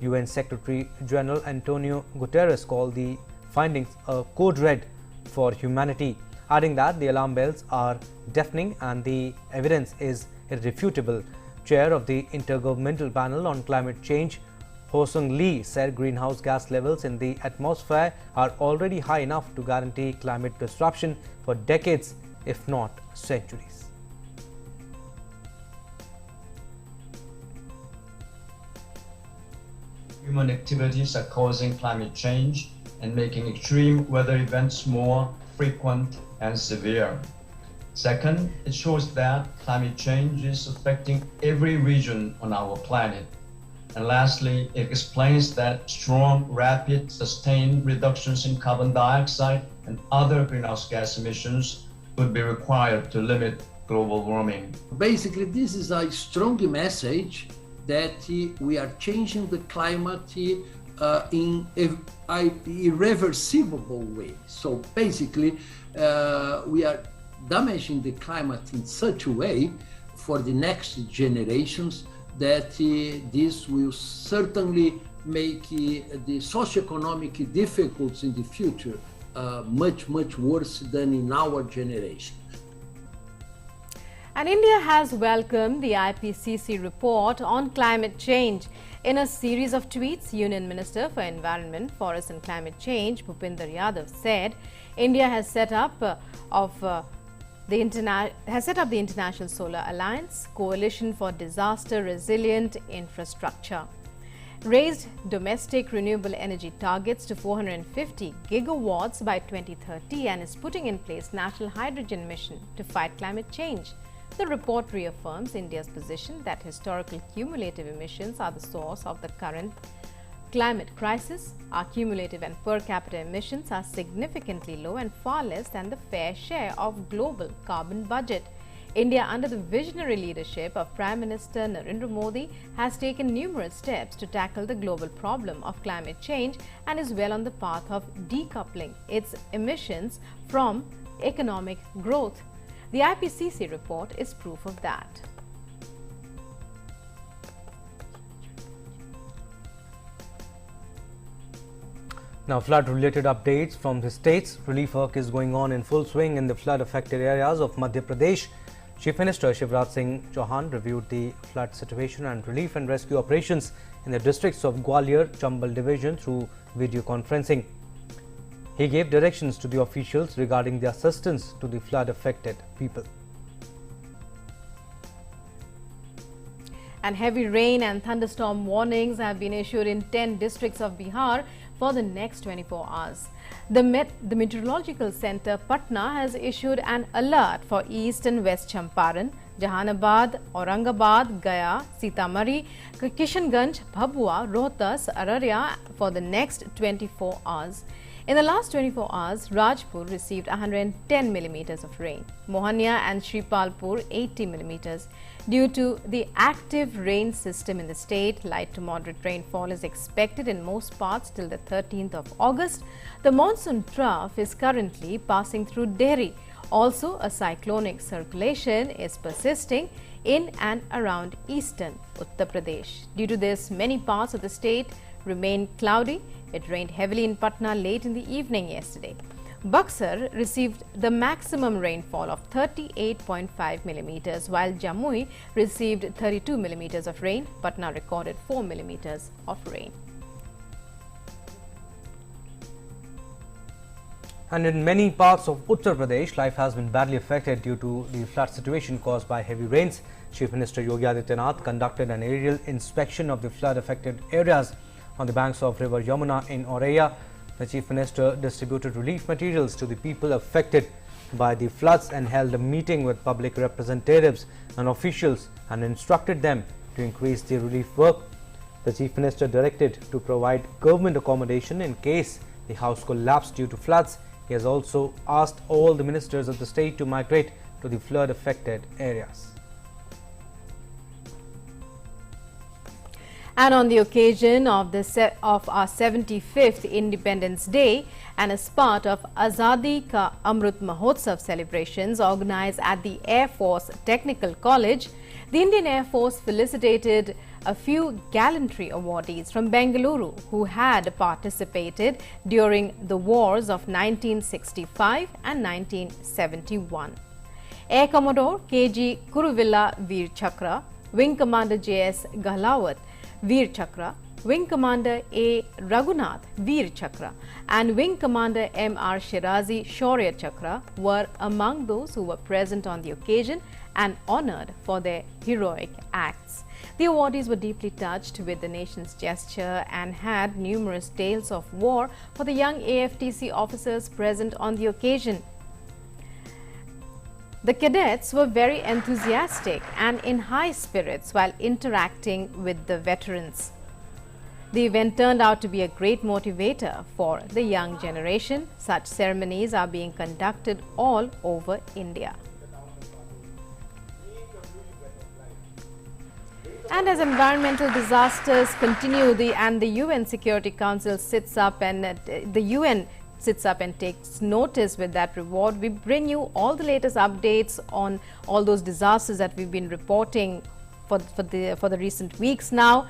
UN Secretary General Antonio Guterres called the findings a code red for humanity, adding that the alarm bells are deafening and the evidence is irrefutable. Chair of the Intergovernmental Panel on Climate Change, Ho-Sung Lee, said greenhouse gas levels in the atmosphere are already high enough to guarantee climate disruption for decades, if not centuries. Human activities are causing climate change and making extreme weather events more frequent and severe. Second, it shows that climate change is affecting every region on our planet. And lastly, it explains that strong, rapid, sustained reductions in carbon dioxide and other greenhouse gas emissions would be required to limit global warming. Basically, this is a strong message that we are changing the climate in an irreversible way. So basically, we are damaging the climate in such a way for the next generations that this will certainly make the socioeconomic difficulties in the future much worse than in our generation. And India has welcomed the IPCC report on climate change. In a series of tweets, Union Minister for Environment, Forest and Climate Change, Bhupinder Yadav, said India has set up the International Solar Alliance, Coalition for Disaster Resilient Infrastructure, raised domestic renewable energy targets to 450 gigawatts by 2030, and is putting in place National Hydrogen Mission to fight climate change. The report reaffirms India's position that historical cumulative emissions are the source of the current climate crisis. Our cumulative and per capita emissions are significantly low and far less than the fair share of global carbon budget. India, under the visionary leadership of Prime Minister Narendra Modi, has taken numerous steps to tackle the global problem of climate change and is well on the path of decoupling its emissions from economic growth. The IPCC report is proof of that. Now, flood-related updates from the states. Relief work is going on in full swing in the flood-affected areas of Madhya Pradesh. Chief Minister Shivraj Singh Chauhan reviewed the flood situation and relief and rescue operations in the districts of Gwalior, Chambal division through video conferencing. He gave directions to the officials regarding the assistance to the flood-affected people. And heavy rain and thunderstorm warnings have been issued in 10 districts of Bihar for the next 24 hours. The Meteorological Center Patna has issued an alert for East and West Champaran, Jahanabad, Aurangabad, Gaya, Sitamarhi, Kishanganj, Bhabua, Rohtas, Araria for the next 24 hours. In the last 24 hours, Rajpur received 110 millimeters of rain, Mohania and Shripalpur 80 millimeters. Due to the active rain system in the state, light to moderate rainfall is expected in most parts till the 13th of August. The monsoon trough is currently passing through Delhi. Also, a cyclonic circulation is persisting in and around eastern Uttar Pradesh. Due to this, many parts of the state remain cloudy. It rained heavily in Patna late in the evening yesterday. Buxar received the maximum rainfall of 38.5 millimeters, while Jamui received 32 millimeters of rain. Patna recorded 4 millimeters of rain. And in many parts of Uttar Pradesh, life has been badly affected due to the flood situation caused by heavy rains. Chief Minister Yogi Adityanath conducted an aerial inspection of the flood-affected areas on the banks of River Yamuna in Auraiya. The Chief Minister distributed relief materials to the people affected by the floods and held a meeting with public representatives and officials and instructed them to increase the relief work. The Chief Minister directed to provide government accommodation in case the house collapsed due to floods. He has also asked all the ministers of the state to migrate to the flood-affected areas. And on the occasion of our 75th Independence Day and as part of Azadi Ka Amrit Mahotsav celebrations organized at the Air Force Technical College, the Indian Air Force felicitated a few gallantry awardees from Bengaluru who had participated during the wars of 1965 and 1971. Air Commodore K.G. Kuruvilla Veer Chakra, Wing Commander J.S. Gahlawat Veer Chakra, Wing Commander A. Raghunath Veer Chakra and Wing Commander M.R. Shirazi Shaurya Chakra were among those who were present on the occasion and honoured for their heroic acts. The awardees were deeply touched with the nation's gesture and had numerous tales of war for the young AFTC officers present on the occasion. The cadets were very enthusiastic and in high spirits while interacting with the veterans. The event turned out to be a great motivator for the young generation. Such ceremonies are being conducted all over India. And as environmental disasters continue, the UN Security Council sits up and takes notice with that reward. We bring you all the latest updates on all those disasters that we've been reporting for the recent weeks now.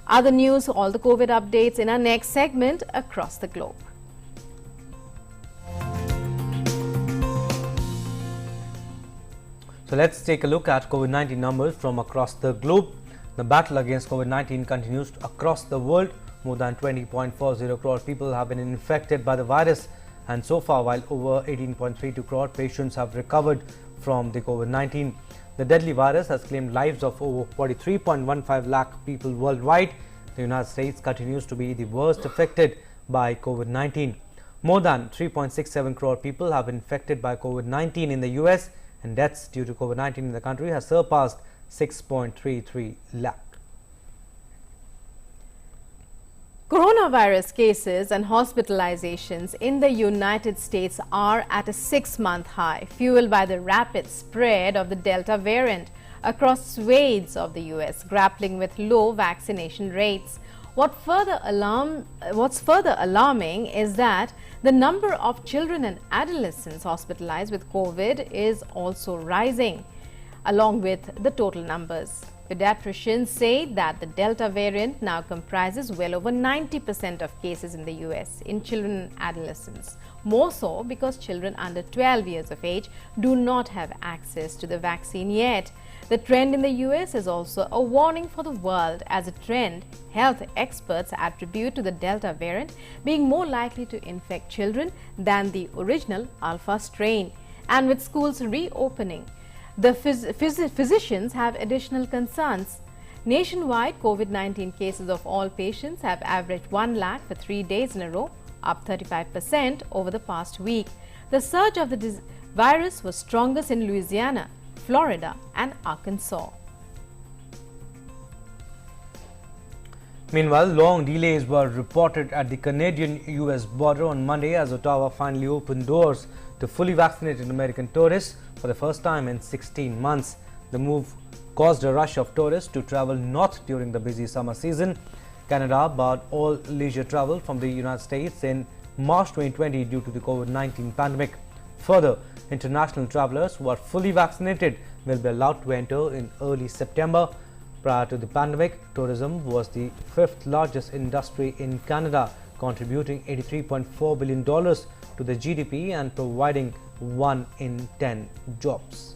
Other news, all the COVID updates in our next segment across the globe. So let's take a look at COVID-19 numbers from across the globe. The battle against COVID-19 continues across the world. More than 20.40 crore people have been infected by the virus, and so far, while over 18.32 crore patients have recovered from the COVID-19. The deadly virus has claimed lives of over 43.15 lakh people worldwide. The United States continues to be the worst affected by COVID-19. More than 3.67 crore people have been infected by COVID-19 in the US, and deaths due to COVID-19 in the country has surpassed 6.33 lakh. Coronavirus cases and hospitalizations in the United States are at a 6-month high, fueled by the rapid spread of the Delta variant across swathes of the US, grappling with low vaccination rates. What's further alarming is that the number of children and adolescents hospitalized with COVID is also rising, along with the total numbers. Pediatricians say that the Delta variant now comprises well over 90% of cases in the US in children and adolescents. More so because children under 12 years of age do not have access to the vaccine yet. The trend in the US is also a warning for the world, as a trend health experts attribute to the Delta variant being more likely to infect children than the original Alpha strain. And with schools reopening, the physicians have additional concerns. Nationwide, COVID-19 cases of all patients have averaged 1 lakh for 3 days in a row, up 35% over the past week. The surge of the virus was strongest in Louisiana, Florida and Arkansas. Meanwhile, long delays were reported at the Canadian-US border on Monday as Ottawa finally opened doors to fully vaccinated American tourists for the first time in 16 months. The move caused a rush of tourists to travel north during the busy summer season. Canada barred all leisure travel from the United States in March 2020 due to the COVID-19 pandemic. Further, international travelers who are fully vaccinated will be allowed to enter in early September. Prior to the pandemic, tourism was the 5th largest industry in Canada, contributing $83.4 billion to the GDP and providing 1 in 10 jobs.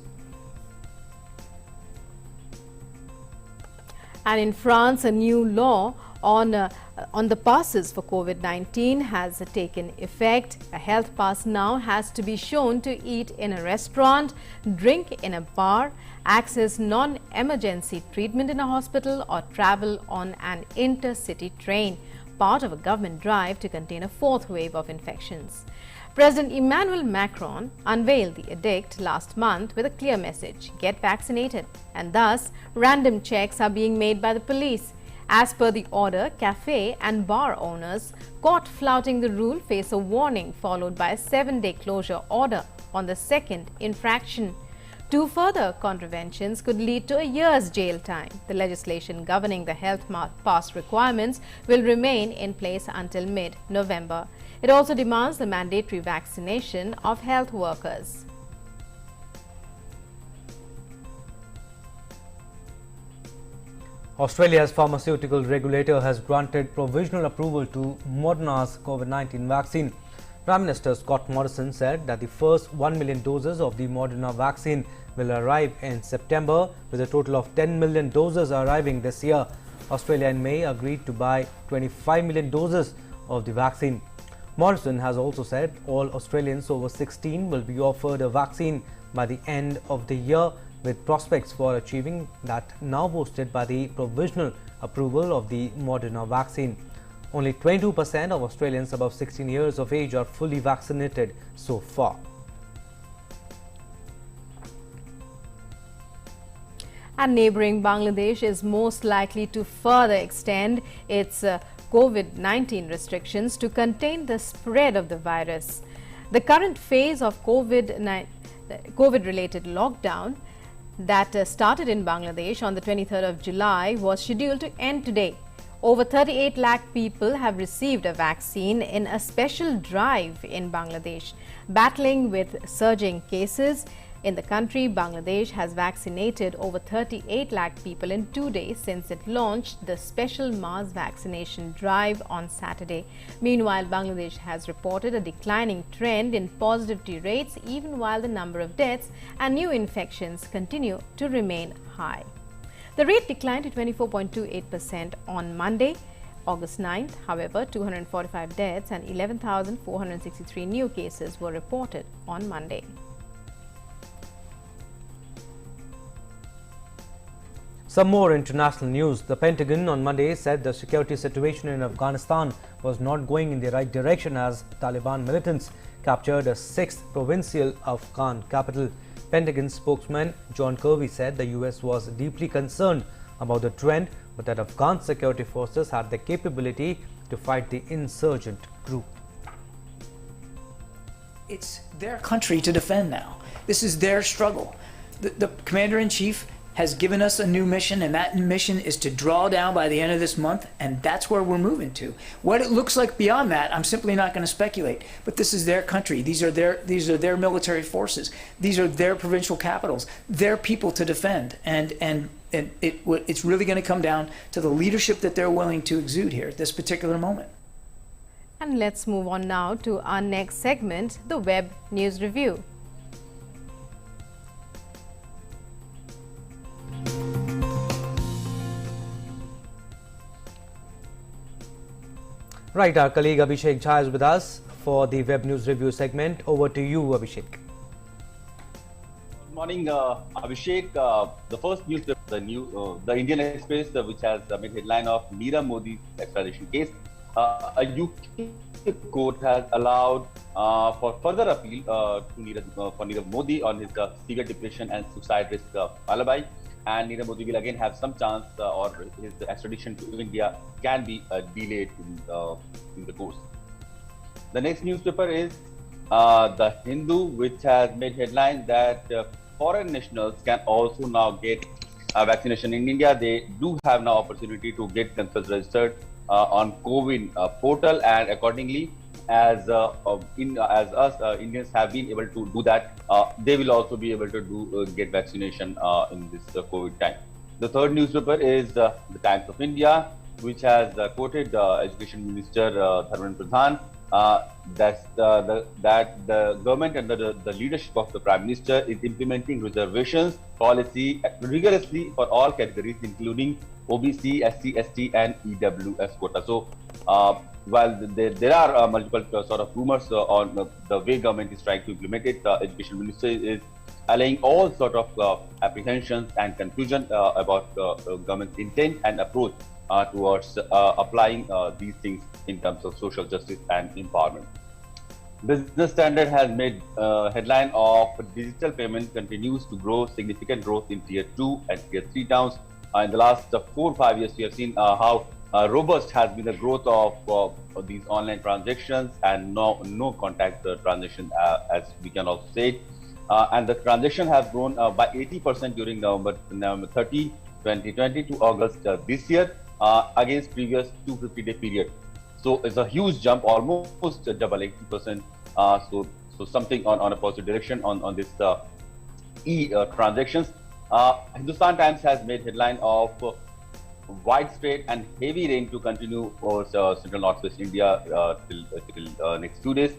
And in France, a new law on the passes for COVID-19 has taken effect. A health pass now has to be shown to eat in a restaurant, drink in a bar, access non-emergency treatment in a hospital or travel on an intercity train, part of a government drive to contain a 4th wave of infections. President Emmanuel Macron unveiled the edict last month with a clear message: get vaccinated. And thus, random checks are being made by the police. As per the order, cafe and bar owners caught flouting the rule face a warning followed by a 7-day closure order on the second infraction. 2 further contraventions could lead to a year's jail time. The legislation governing the health pass requirements will remain in place until mid-November. It also demands the mandatory vaccination of health workers. Australia's pharmaceutical regulator has granted provisional approval to Moderna's COVID-19 vaccine. Prime Minister Scott Morrison said that the first 1 million doses of the Moderna vaccine will arrive in September, with a total of 10 million doses arriving this year. Australia in May agreed to buy 25 million doses of the vaccine. Morrison has also said all Australians over 16 will be offered a vaccine by the end of the year, with prospects for achieving that now boosted by the provisional approval of the Moderna vaccine. Only 22% of Australians above 16 years of age are fully vaccinated so far. And neighbouring Bangladesh is most likely to further extend its COVID-19 restrictions to contain the spread of the virus. The current phase of COVID-related lockdown that started in Bangladesh on the 23rd of July was scheduled to end today. Over 38 lakh people have received a vaccine in a special drive in Bangladesh. Battling with surging cases in the country, Bangladesh has vaccinated over 38 lakh people in 2 days since it launched the special mass vaccination drive on Saturday. Meanwhile, Bangladesh has reported a declining trend in positivity rates, even while the number of deaths and new infections continue to remain high. The rate declined to 24.28% on Monday, August 9th. However, 245 deaths and 11,463 new cases were reported on Monday. Some more international news. The Pentagon on Monday said the security situation in Afghanistan was not going in the right direction as Taliban militants captured a 6th provincial Afghan capital. Pentagon spokesman John Kirby said the US was deeply concerned about the trend, but that Afghan security forces had the capability to fight the insurgent group. It's their country to defend now. This is their struggle. The commander-in-chief has given us a new mission, and that mission is to draw down by the end of this month, and that's where we're moving to. What it looks like beyond that, I'm simply not going to speculate. But this is their country. These are their military forces. These are their provincial capitals. Their people to defend, and it's really going to come down to the leadership that they're willing to exude here at this particular moment. And let's move on now to our next segment, the Web News Review. Right, our colleague Abhishek Jha is with us for the Web News Review segment. Over to you, Abhishek. Good morning, Abhishek. The first news, the Indian Express, which has made headline of Nirav Modi's extradition case. A UK court has allowed for further appeal to Nirav Modi on his severe depression and suicide risk alibi. And Nirav Modi will again have some chance, or his extradition to India can be delayed in the course. The next newspaper is The Hindu, which has made headlines that foreign nationals can also now get vaccination in India. They do have now opportunity to get themselves registered on CoWIN portal, and accordingly, as us Indians have been able to do that, they will also be able to get vaccination in this COVID time. The third newspaper is the Times of India, which has quoted Education Minister Dharmendra Pradhan that the government under the leadership of the Prime Minister is implementing reservations policy rigorously for all categories, including OBC, SC, ST, and EWS quota. So, while there are multiple sort of rumors on the way government is trying to implement it, the Education Minister is allaying all sort of apprehensions and confusion about government's intent and approach towards applying these things in terms of social justice and empowerment. Business Standard has made headline of digital payment continues to grow, significant growth in Tier 2 and Tier 3 towns. in the last 4 or 5 years, we have seen how robust has been the growth of these online transactions and no contact transaction, as we can also say it. And the transaction has grown by 80% during November 30, 2020 to August this year, against previous 250-day period. So it's a huge jump, almost double 80%. So something on a positive direction on this transactions. Hindustan Times has made headline of widespread and heavy rain to continue over central northwest India till next 2 days.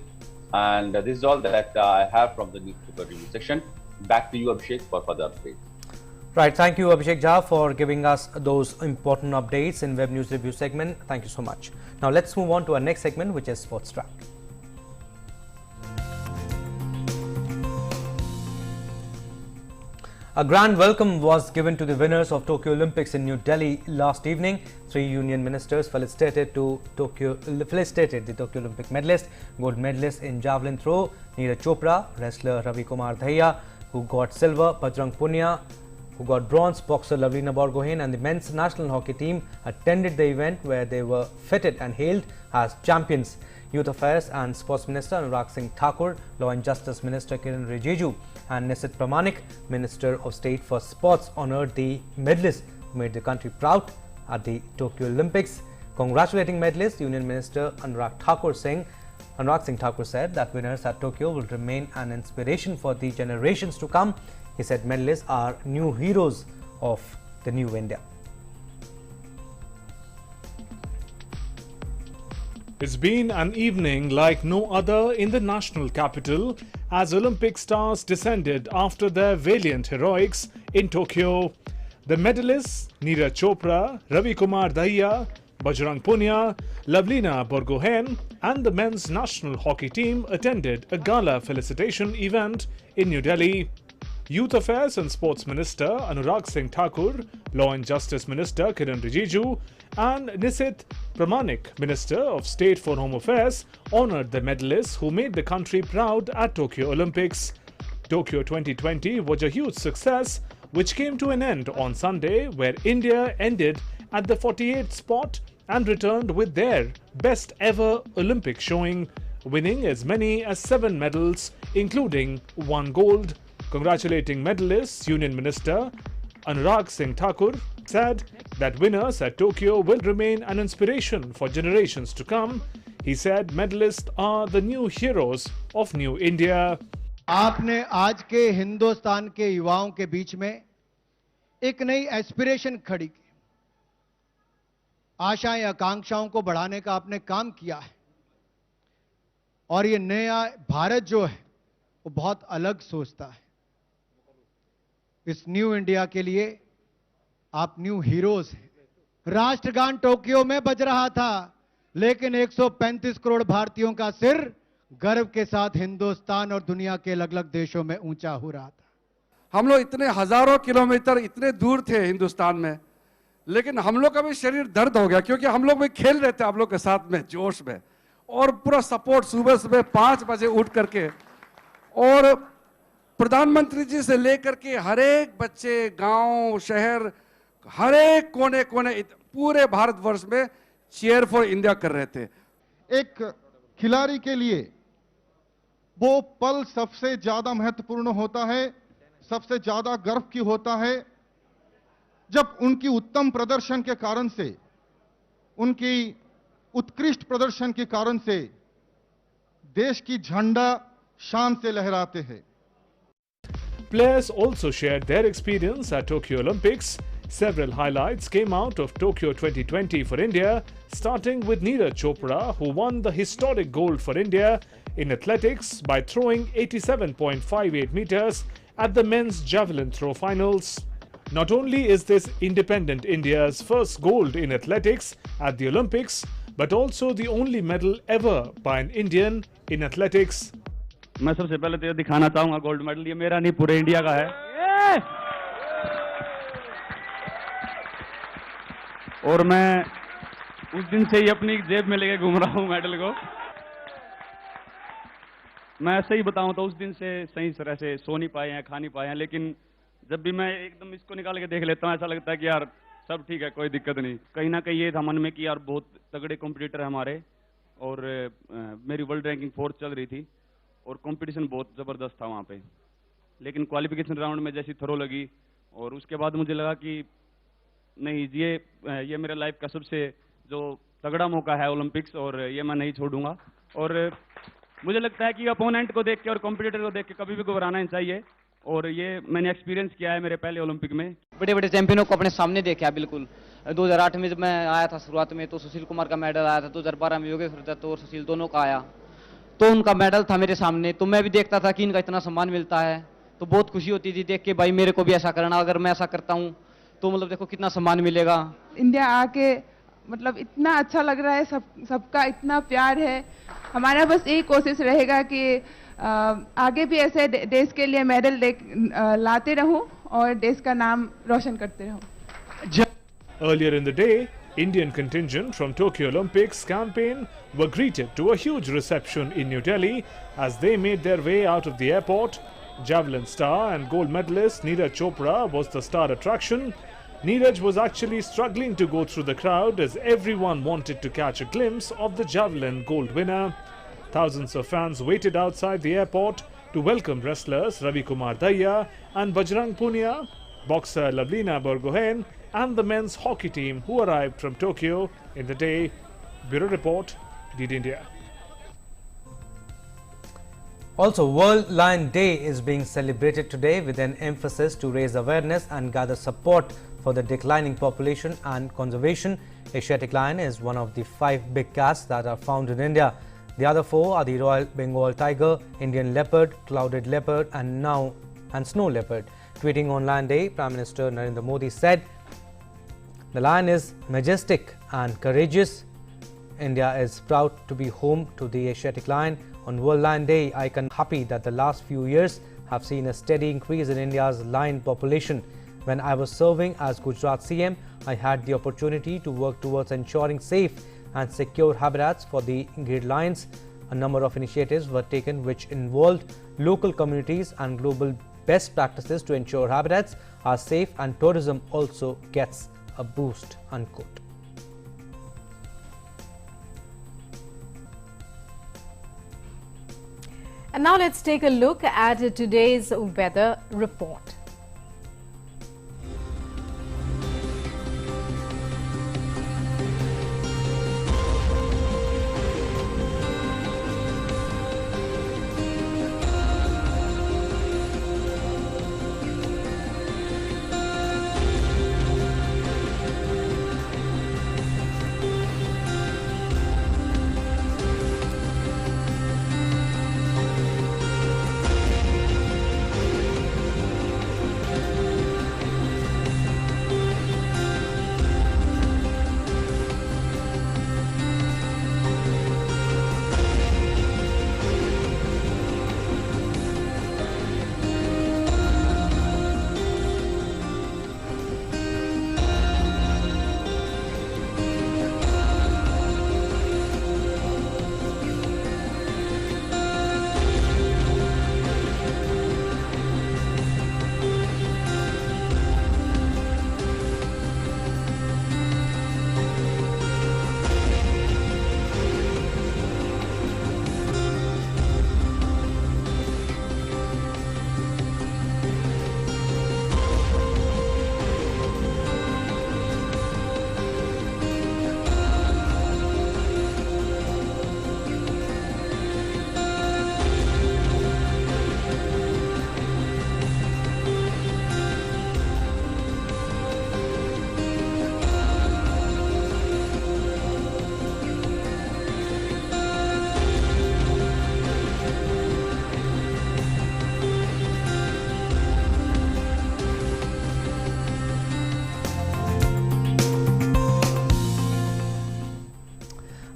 And this is all that I have from the newspaper review section. Back to you, Abhishek, for further updates. Right, thank you, Abhishek Jha, for giving us those important updates in Web News Review segment. Thank you so much. Now let's move on to our next segment, which is Sports Track. A grand welcome was given to the winners of Tokyo Olympics in New Delhi last evening. 3 union ministers felicitated the Tokyo Olympic medalist, gold medalist in javelin throw, Neeraj Chopra, wrestler Ravi Kumar Dahiya, who got silver, Bajrang Punia, who got bronze, boxer Lavlina Borgohain, and the men's national hockey team attended the event where they were feted and hailed as champions. Youth Affairs and Sports Minister Anurag Singh Thakur, Law and Justice Minister Kiran Rijiju, and Nisit Pramanik, Minister of State for Sports, honoured the medalists who made the country proud at the Tokyo Olympics. Congratulating medalists, Union Minister Anurag Singh Thakur said that winners at Tokyo will remain an inspiration for the generations to come. He said medalists are new heroes of the new India. It's been an evening like no other in the national capital as Olympic stars descended after their valiant heroics in Tokyo. The medalists Neeraj Chopra, Ravi Kumar Dahiya, Bajrang Punia, Lavlina Borgohain and the men's national hockey team attended a gala felicitation event in New Delhi. Youth Affairs and Sports Minister Anurag Singh Thakur, Law and Justice Minister Kiran Rijiju and Nisit Pramanik, Minister of State for Home Affairs, honoured the medalists who made the country proud at Tokyo Olympics. Tokyo 2020 was a huge success which came to an end on Sunday, where India ended at the 48th spot and returned with their best ever Olympic showing, winning as many as 7 medals, including 1 gold. Congratulating medalists, Union Minister Anurag Singh Thakur said that winners at Tokyo will remain an inspiration for generations to come. He said medalists are the new heroes of New India. आपने आज के हिंदुस्तान के युवाओं के बीच में एक नई aspiration खड़ी की, आशाएं आकांक्षाओं को बढ़ाने का आपने काम किया है और ये नया भारत जो है वो बहुत अलग सोचता है. इस न्यू इंडिया के लिए आप न्यू हीरोज हैं. राष्ट्रगान टोक्यो में बज रहा था, लेकिन 135 करोड़ भारतीयों का सिर गर्व के साथ हिंदुस्तान और दुनिया के अलग अलग देशों में ऊंचा हो रहा था. हम लोग इतने हजारों किलोमीटर इतने दूर थे हिंदुस्तान में, लेकिन हम लोग का भी शरीर दर्द हो गया क्योंकि हम लोग भी खेल रहे थे आप लोग के साथ में जोश में, और पूरा सपोर्ट सुबह सुबह 5 बजे उठ करके, और प्रधानमंत्री जी से लेकर के हर एक बच्चे, गांव, शहर, हर एक कोने कोने पूरे भारतवर्ष में चीयर फॉर इंडिया कर रहे थे. एक खिलाड़ी के लिए वो पल सबसे ज्यादा महत्वपूर्ण होता है, सबसे ज्यादा गर्व की होता है, जब उनकी उत्तम प्रदर्शन के कारण से, उनकी उत्कृष्ट प्रदर्शन के कारण से देश की झंडा शान से लहराते हैं. Players also shared their experience at Tokyo Olympics. Several highlights came out of Tokyo 2020 for India, starting with Neeraj Chopra, who won the historic gold for India in athletics by throwing 87.58 meters at the men's javelin throw finals. Not only is this independent India's first gold in athletics at the Olympics, but also the only medal ever by an Indian in athletics. मैं सबसे पहले तो दिखाना चाहूंगा gold medal ये मेरा नहीं पूरे इंडिया का है, और मैं उस दिन से ही अपनी जेब में लेके घूम रहा हूं मेडल को. मैं सही बताऊं तो उस दिन से सही तरह से सो नहीं पाए हैं, खा नहीं पाए हैं, लेकिन जब भी मैं एकदम इसको निकाल के देख लेता हूं ऐसा लगता है कि यार सब ठीक है, कोई दिक्कत नहीं। कहीं ना कहीं ये था मन में कि यार बहुत तगड़े कॉम्पिटिटर है हमारे, और मेरी वर्ल्ड रैंकिंग 4th चल रही थी और कंपटीशन बहुत ज़बरदस्त था वहाँ पे। लेकिन क्वालिफिकेशन राउंड में जैसी थ्रो लगी और उसके बाद मुझे लगा कि नहीं, ये मेरे लाइफ का सबसे जो तगड़ा मौका है ओलंपिक्स, और ये मैं नहीं छोड़ूंगा। और मुझे लगता है कि अपोनेंट को देख के और कॉम्पिटिटर को देख के कभी भी घबराना नहीं चाहिए, और ये मैंने एक्सपीरियंस किया है मेरे पहले ओलंपिक में। बड़े बड़े चैंपियनों को अपने सामने देखा है। बिल्कुल 2008 में जब मैं आया था शुरुआत में, तो सुशील कुमार का मेडल आया था। 2012 में योगेश्वर दत्त और सुशील दोनों का आया, तो उनका मेडल था मेरे सामने। तो मैं भी देखता था कि इनका इतना सम्मान मिलता है, तो बहुत खुशी होती थी देख के, भाई मेरे को भी ऐसा करना, अगर मैं ऐसा करता हूँ तो मतलब देखो कितना सम्मान मिलेगा। इंडिया आके मतलब इतना अच्छा लग रहा है, सबका इतना प्यार है। हमारा बस यही कोशिश रहेगा कि आगे भी ऐसे देश के लिए मेडल लाते रहूं और देश का नाम रोशन करते रहूं। Earlier in the day, Indian contingent from Tokyo Olympics campaign were greeted to a huge reception in New Delhi as they made their way out of the airport. Javelin star and gold medalist Neeraj Chopra was the star attraction. Neeraj was actually struggling to go through the crowd as everyone wanted to catch a glimpse of the javelin gold winner. Thousands of fans waited outside the airport to welcome wrestlers Ravi Kumar Daya and Bajrang Punia, boxer Lavlina Borgohain, and the men's hockey team who arrived from Tokyo in the day. Bureau Report, DD India. Also, World Lion Day is being celebrated today with an emphasis to raise awareness and gather support for the declining population and conservation. Asiatic lion is one of the 5 big cats that are found in India. The other 4 are the Royal Bengal tiger, Indian leopard, clouded leopard and snow leopard. Tweeting on Lion Day, Prime Minister Narendra Modi said, "The lion is majestic and courageous. India is proud to be home to the Asiatic lion. On World Lion Day, I am happy that the last few years have seen a steady increase in India's lion population. When I was serving as Gujarat CM, I had the opportunity to work towards ensuring safe and secure habitats for the great lions. A number of initiatives were taken which involved local communities and global best practices to ensure habitats are safe and tourism also gets a boost." Unquote. And now let's take a look at today's weather report.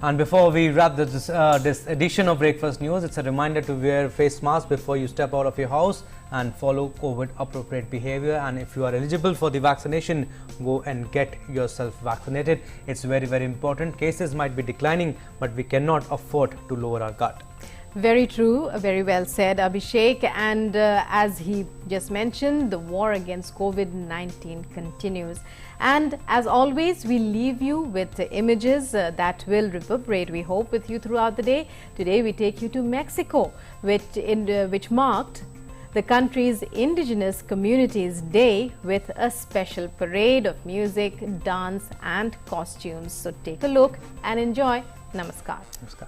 And before we wrap this edition of Breakfast News, it's a reminder to wear face mask before you step out of your house and follow COVID appropriate behavior. And if you are eligible for the vaccination, go and get yourself vaccinated. It's very, very important. Cases might be declining, but we cannot afford to lower our guard. Very true, very well said, Abhishek. And as he just mentioned, the war against COVID-19 continues. And as always, we leave you with images that will reverberate, we hope, with you throughout the day. Today, we take you to Mexico, which marked the country's Indigenous Communities Day with a special parade of music, dance and costumes. So take a look and enjoy. Namaskar. Namaskar.